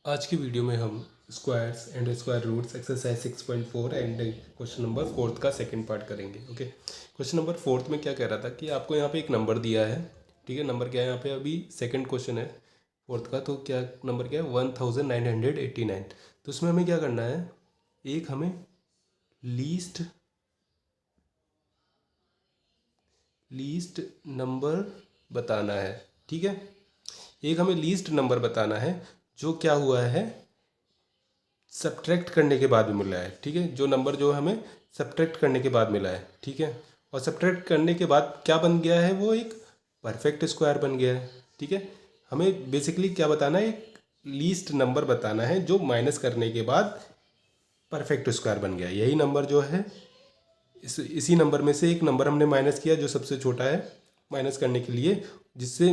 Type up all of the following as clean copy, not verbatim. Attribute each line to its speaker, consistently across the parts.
Speaker 1: आज की वीडियो में हम squares and square roots exercise 6.4 and question number fourth का सेकंड पार्ट करेंगे। ओके, क्वेश्चन नंबर फोर्थ में क्या कह रहा था कि आपको यहाँ पे एक नंबर दिया है। ठीक है, नंबर क्या है यहाँ पे, अभी सेकंड क्वेश्चन है फोर्थ का। तो क्या नंबर क्या है, 1989। तो उसमें हमें क्या करना है, एक हमें लीस्ट लीस्ट नंबर बताना है। ठीक है, एक हमें लीस्ट नंबर बताना है जो क्या हुआ है, सब्ट्रैक्ट करने के बाद भी मिला है। ठीक है, जो नंबर जो हमें सब्ट्रैक्ट करने के बाद मिला है। ठीक है, और सब्ट्रैक्ट करने के बाद क्या बन गया है, वो एक परफेक्ट स्क्वायर बन गया है। ठीक है, हमें बेसिकली क्या बताना है, एक लीस्ट नंबर बताना है जो माइनस करने के बाद परफेक्ट स्क्वायर बन गया। यही नंबर जो है, इसी नंबर में से एक नंबर हमने माइनस किया जो सबसे छोटा है माइनस करने के लिए, जिससे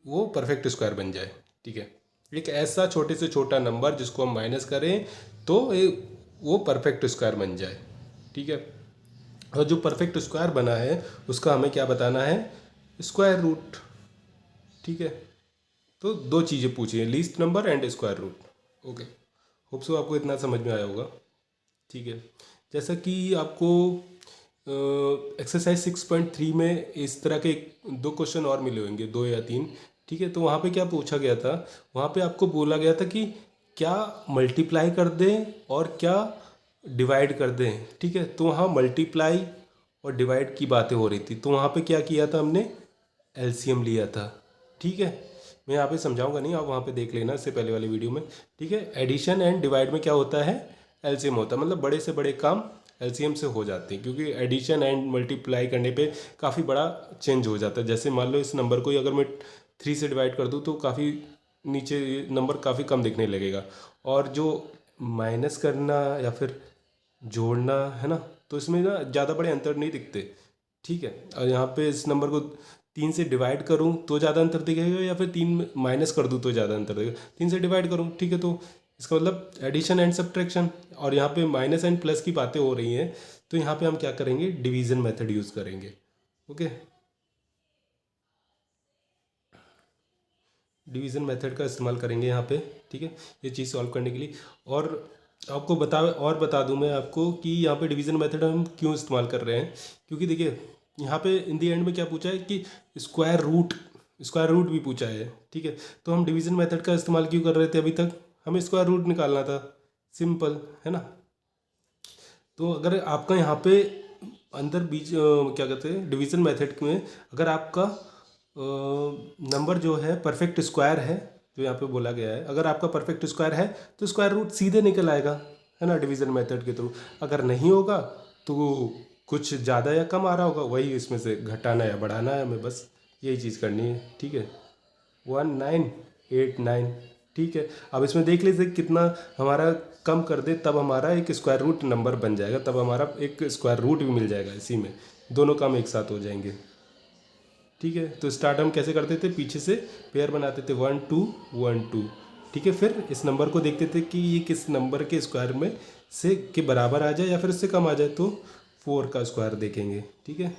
Speaker 1: वो परफेक्ट स्क्वायर बन जाए। ठीक है, एक ऐसा छोटे से छोटा नंबर जिसको हम माइनस करें तो वो परफेक्ट स्क्वायर बन जाए। ठीक है, और जो परफेक्ट स्क्वायर बना है उसका हमें क्या बताना है, स्क्वायर रूट। ठीक है, तो दो चीज़ें पूछी हैं, least number and square root. Okay, hope so आपको इतना समझ में आया होगा। ठीक है, जैसा कि आपको एक्सरसाइज 6.3 में इस तरह के दो क्वेश्चन और मिले होंगे, दो या तीन। ठीक है, तो वहाँ पे क्या पूछा गया था, वहाँ पे आपको बोला गया था कि क्या मल्टीप्लाई कर दें और क्या डिवाइड कर दें। ठीक है, तो वहाँ मल्टीप्लाई और डिवाइड की बातें हो रही थी। तो वहाँ पे क्या किया था, हमने एलसीएम लिया था। ठीक है, मैं यहाँ पे समझाऊंगा नहीं, आप वहाँ पे देख लेना इससे पहले वाली वीडियो में। ठीक है, एडिशन एंड डिवाइड में क्या होता है, एलसीएम होता है, मतलब बड़े से बड़े काम एलसीएम से हो जाते हैं, क्योंकि एडिशन एंड मल्टीप्लाई करने पे काफ़ी बड़ा चेंज हो जाता है। जैसे मान लो इस नंबर को ही अगर मैं 3 से डिवाइड कर दूँ तो काफ़ी नीचे नंबर काफ़ी कम दिखने लगेगा। और जो माइनस करना या फिर जोड़ना है ना, तो इसमें ना ज़्यादा बड़े अंतर नहीं दिखते। ठीक है, और यहाँ पे इस नंबर को 3 से डिवाइड करूँ तो ज़्यादा अंतर दिखेगा, या फिर 3 माइनस कर दूँ तो ज़्यादा अंतर दिखेगा। 3 से डिवाइड करूँ, ठीक है, तो इसका मतलब एडिशन एंड सब्ट्रैक्शन। और यहाँ पे माइनस एंड प्लस की बातें हो रही हैं, तो यहाँ पे हम क्या करेंगे, डिवीज़न मेथड यूज़ करेंगे। ओके, डिवीज़न मेथड का इस्तेमाल करेंगे यहाँ पे। ठीक है, ये चीज़ सॉल्व करने के लिए। और आपको बता दूँ मैं आपको कि यहाँ पे डिवीज़न मेथड हम क्यों इस्तेमाल कर रहे हैं। क्योंकि देखिए, यहाँ पे इन दी एंड में क्या पूछा है कि स्क्वायर रूट भी पूछा है। ठीक है, तो हम डिवीज़न मेथड का इस्तेमाल क्यों कर रहे थे, अभी तक हमें स्क्वायर रूट निकालना था, सिंपल है ना। तो अगर आपका यहाँ पे अंदर बीच क्या कहते हैं, डिवीज़न मेथड में अगर आपका नंबर जो है परफेक्ट स्क्वायर है, जो यहाँ पे बोला गया है, अगर आपका परफेक्ट स्क्वायर है तो स्क्वायर रूट सीधे निकल आएगा, है ना, डिवीज़न मेथड के थ्रू। अगर नहीं होगा तो कुछ ज़्यादा या कम आ रहा होगा, वही इसमें से घटाना या बढ़ाना है हमें, बस यही चीज़ करनी है। ठीक है, 1989। ठीक है, अब इसमें देख लीजिए कितना हमारा कम कर दे तब हमारा एक स्क्वायर रूट नंबर बन जाएगा, तब हमारा एक स्क्वायर रूट भी मिल जाएगा, इसी में दोनों काम एक साथ हो जाएंगे। ठीक है, तो स्टार्ट हम कैसे करते थे, पीछे से पेयर बनाते थे 1 2 1 2। ठीक है, फिर इस नंबर को देखते थे कि ये किस नंबर के स्क्वायर में से के बराबर आ जाए या फिर उससे कम आ जाए, तो 4 का स्क्वायर देखेंगे। ठीक है,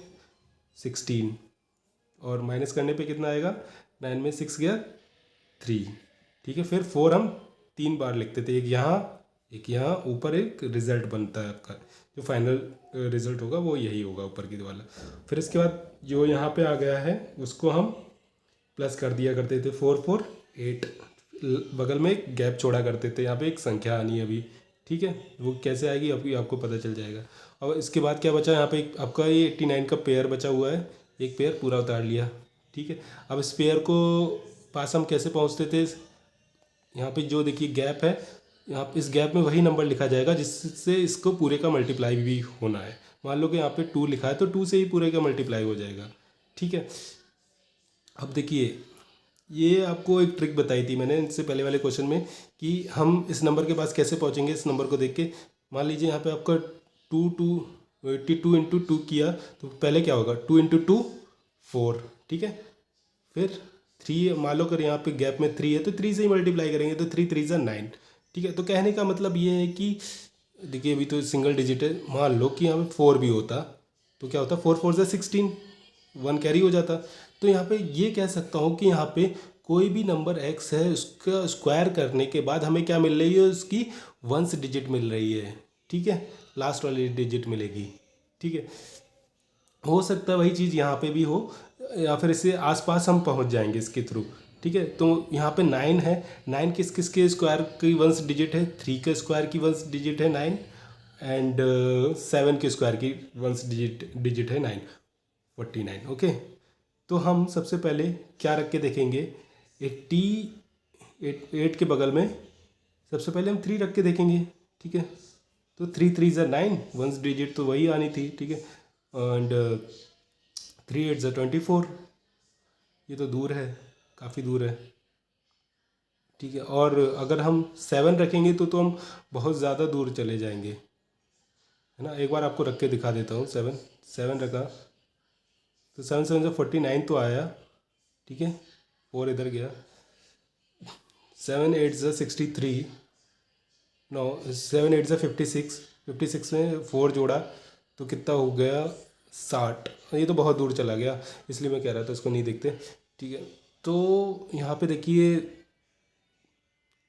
Speaker 1: 16, और माइनस करने पे कितना आएगा, 9 में 6 गया 3। ठीक है, फिर 4 हम 3 बार लिखते थे, एक यहाँ ऊपर एक रिजल्ट बनता है आपका, जो फाइनल रिजल्ट होगा वो यही होगा ऊपर की वाला। फिर इसके बाद जो यहाँ पे आ गया है उसको हम प्लस कर दिया करते थे, 4 4 8, बगल में एक गैप छोड़ा करते थे, यहाँ पे एक संख्या आनी है अभी। ठीक है, वो कैसे आएगी अभी आपको पता चल जाएगा। और इसके बाद क्या बचा, यहाँ पे आपका ये 89 का पेयर बचा हुआ है, एक पेयर पूरा उतार लिया। ठीक है, अब इस पेयर को पास हम कैसे पहुँचते थे, यहाँ पे जो देखिए गैप है, यहाँ पे इस गैप में वही नंबर लिखा जाएगा जिससे इसको पूरे का मल्टीप्लाई भी होना है। मान लो कि यहाँ पे 2 लिखा है तो 2 से ही पूरे का मल्टीप्लाई हो जाएगा। ठीक है, अब देखिए, ये आपको एक ट्रिक बताई थी मैंने इससे पहले वाले क्वेश्चन में कि हम इस नंबर के पास कैसे पहुँचेंगे, इस नंबर को देख के। मान लीजिए यहाँ पे आपका 82 किया, तो पहले क्या होगा, 2 × 2 4। ठीक है, फिर 3, मान लो अगर यहाँ पे गैप में 3 है तो 3 से ही मल्टीप्लाई करेंगे, तो 3 3 9। ठीक है, तो कहने का मतलब ये है कि देखिए अभी तो सिंगल डिजिट है, मान लो कि यहाँ पे 4 भी होता तो क्या होता, 4 4 16, 1 कैरी हो जाता। तो यहाँ पे ये कह सकता हूँ कि यहाँ पे कोई भी नंबर x है उसका स्क्वायर करने के बाद हमें क्या मिल रही है, उसकी वंस डिजिट मिल रही है, ठीक है, लास्ट वाली डिजिट मिलेगी, ठीक है। हो सकता है वही चीज़ यहाँ पे भी हो, या फिर इससे आसपास हम पहुँच जाएंगे इसके थ्रू, ठीक है। तो यहाँ पे 9 है, 9 किस किस के स्क्वायर की वंस डिजिट है, 3 के स्क्वायर की वंस डिजिट है 9, एंड 7 के स्क्वायर की वंस डिजिट है 9, 49, ओके। तो हम सबसे पहले क्या रख के देखेंगे, 8 के बगल में सबसे पहले हम 3 रख के देखेंगे, ठीक है। तो 3 3 9, वंस डिजिट तो वही आनी थी, ठीक है। एंड 3 8 24, ये तो दूर है, काफ़ी दूर है, ठीक है। और अगर हम 7 रखेंगे तो हम बहुत ज़्यादा दूर चले जाएंगे, है ना। एक बार आपको रख के दिखा देता हूँ, 7 7 रखा तो 7 7 से 49 तो आया, ठीक है। 4 इधर गया, 7 8 से 63, नो 7 8 से 56, 56 में 4 जोड़ा तो कितना हो गया, 60। ये तो बहुत दूर चला गया, इसलिए मैं कह रहा था इसको नहीं देखते, ठीक है। तो यहाँ पे देखिए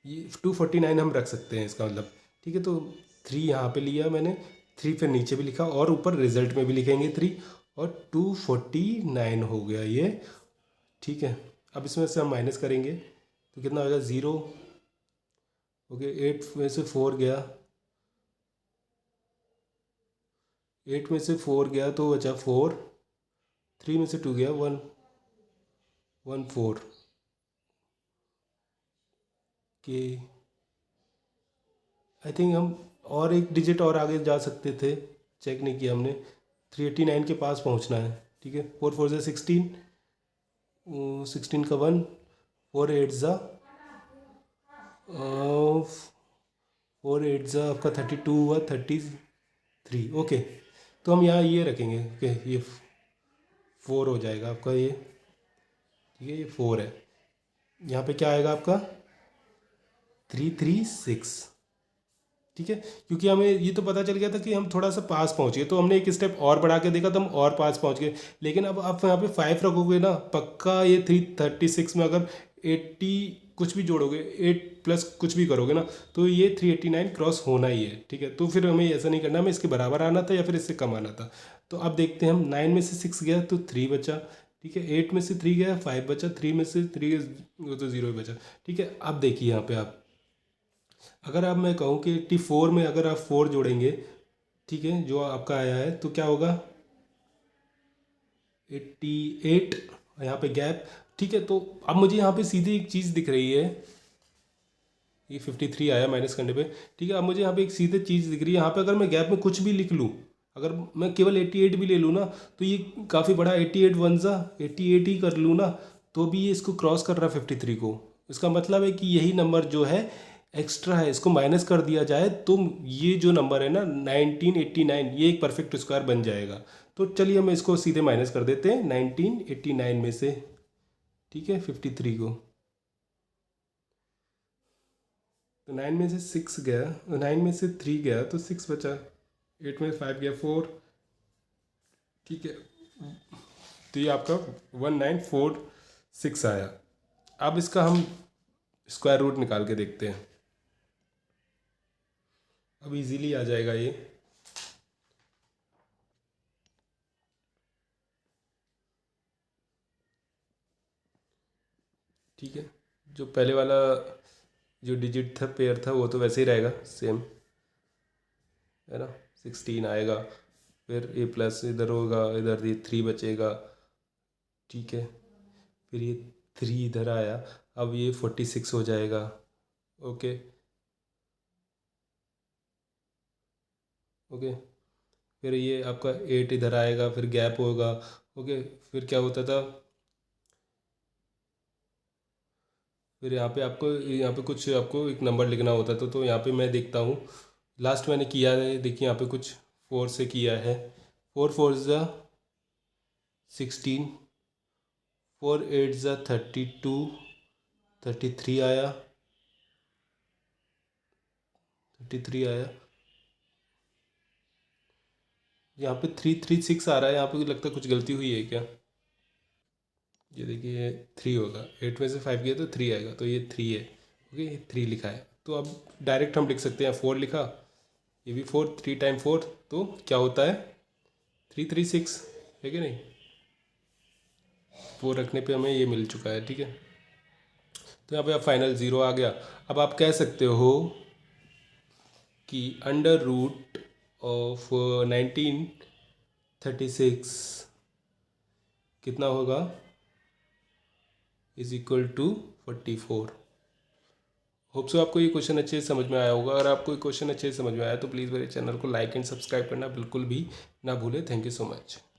Speaker 1: ये 249 हम रख सकते हैं इसका मतलब, ठीक है। तो 3 यहाँ पे लिया मैंने, 3 फिर नीचे भी लिखा और ऊपर रिजल्ट में भी लिखेंगे 3, और 249 हो गया ये, ठीक है। अब इसमें से हम माइनस करेंगे तो कितना हो जाएगा, 0, ओके। 8 में से 4 गया, 8 में से 4 गया तो बचा 4, 3 में से 2 गया 1, 1 4 के। आई थिंक हम और एक डिजिट और आगे जा सकते थे, चेक नहीं किया हमने, 389 के पास पहुंचना है, ठीक है। 4 4 से 16, 16 का 1, 4 8 ज़ा 4 8 ज़ा आपका 32 हुआ, 33, ओके। तो हम यहाँ ये रखेंगे कि ये 4 हो जाएगा आपका ये, ठीक है। ये 4 है, यहाँ पे क्या आएगा आपका 336, ठीक है। क्योंकि हमें ये तो पता चल गया था कि हम थोड़ा सा पास पहुँच गए, तो हमने एक स्टेप और बढ़ा के देखा तो हम और पास पहुँच गए। लेकिन अब आप यहाँ पे 5 रखोगे ना, पक्का ये 336 में अगर 80 कुछ भी जोड़ोगे, 8 प्लस कुछ भी करोगे ना, तो ये 389 क्रॉस होना ही है, ठीक है। तो फिर हमें ऐसा नहीं करना, हमें इसके बराबर आना था या फिर इससे कम आना था। तो अब देखते हैं हम, 9 में से 6 गया तो 3 बचा, ठीक है। 8 में से 3 गया 5 बचा, 3 में से 3 वो तो 0 ही बचा, ठीक है। अब देखिए यहाँ पे आप, अगर आप, मैं कहूँ कि 84 में अगर आप 4 जोड़ेंगे, ठीक है, जो आपका आया है, तो क्या होगा 88, यहाँ पे गैप, ठीक है। तो अब मुझे यहाँ पे सीधी एक चीज़ दिख रही है, ये 53 आया माइनस करने पे, ठीक है। अब मुझे यहाँ पे एक सीधे चीज़ दिख रही है, यहाँ पे अगर मैं गैप में कुछ भी लिख लूँ, अगर मैं केवल 88 भी ले लूँ ना, तो ये काफ़ी बड़ा 88 वन सा 88 ही कर लूँ ना, तो भी ये इसको क्रॉस कर रहा है 53 को। इसका मतलब है कि यही नंबर जो है एक्स्ट्रा है, इसको माइनस कर दिया जाए तो ये जो नंबर है ना 1989, ये एक परफेक्ट स्क्वायर बन जाएगा। तो चलिए हम इसको सीधे माइनस कर देते हैं 1989 में से, ठीक है, 53 को। तो 9 में से 6 गया, 9 में से 3 गया तो 6 बचा, 8 में 5 गया 4, ठीक है। तो ये आपका 1946 आया। अब इसका हम स्क्वायर रूट निकाल के देखते हैं, अब इजीली आ जाएगा ये। ठीक है, जो पहले वाला जो डिजिट था, पेयर था, वो तो वैसे ही रहेगा सेम, है ना। 16 आएगा, फिर ए प्लस इधर होगा, इधर ये 3 बचेगा, ठीक है। फिर ये 3 इधर आया, अब ये 46 हो जाएगा, ओके ओके। फिर ये आपका 8 इधर आएगा, फिर गैप होगा, ओके। फिर क्या होता था, फिर यहाँ पे कुछ आपको एक नंबर लिखना होता था, तो यहाँ पे मैं देखता हूँ लास्ट मैंने किया है, देखिए यहाँ पे कुछ 4 से किया है, 4 4 ज़ा 16, 4 8 ज़ा 32, 33 आया, 33 आया। यहाँ पे 336 आ रहा है, यहाँ पे लगता है कुछ गलती हुई है क्या, ये देखिए 3 होगा, 8 में से 5 गया तो 3 आएगा, तो ये 3 है। ओके, 3 लिखा है, तो अब डायरेक्ट हम लिख सकते हैं 4 लिखा, ये भी 4, 3 टाइम 4 तो क्या होता है 336, है कि नहीं। 4 रखने पे हमें ये मिल चुका है, ठीक है। तो यहाँ पे अब फाइनल 0 आ गया। अब आप कह सकते हो कि अंडर रूट ऑफ 1936 कितना होगा, is equal to 44। Hope so आपको ये क्वेश्चन अच्छे से समझ में आया होगा। अगर आपको ये क्वेश्चन अच्छे से समझ में आया तो प्लीज़ मेरे चैनल को लाइक एंड सब्सक्राइब करना बिल्कुल भी ना भूलें। Thank you so much.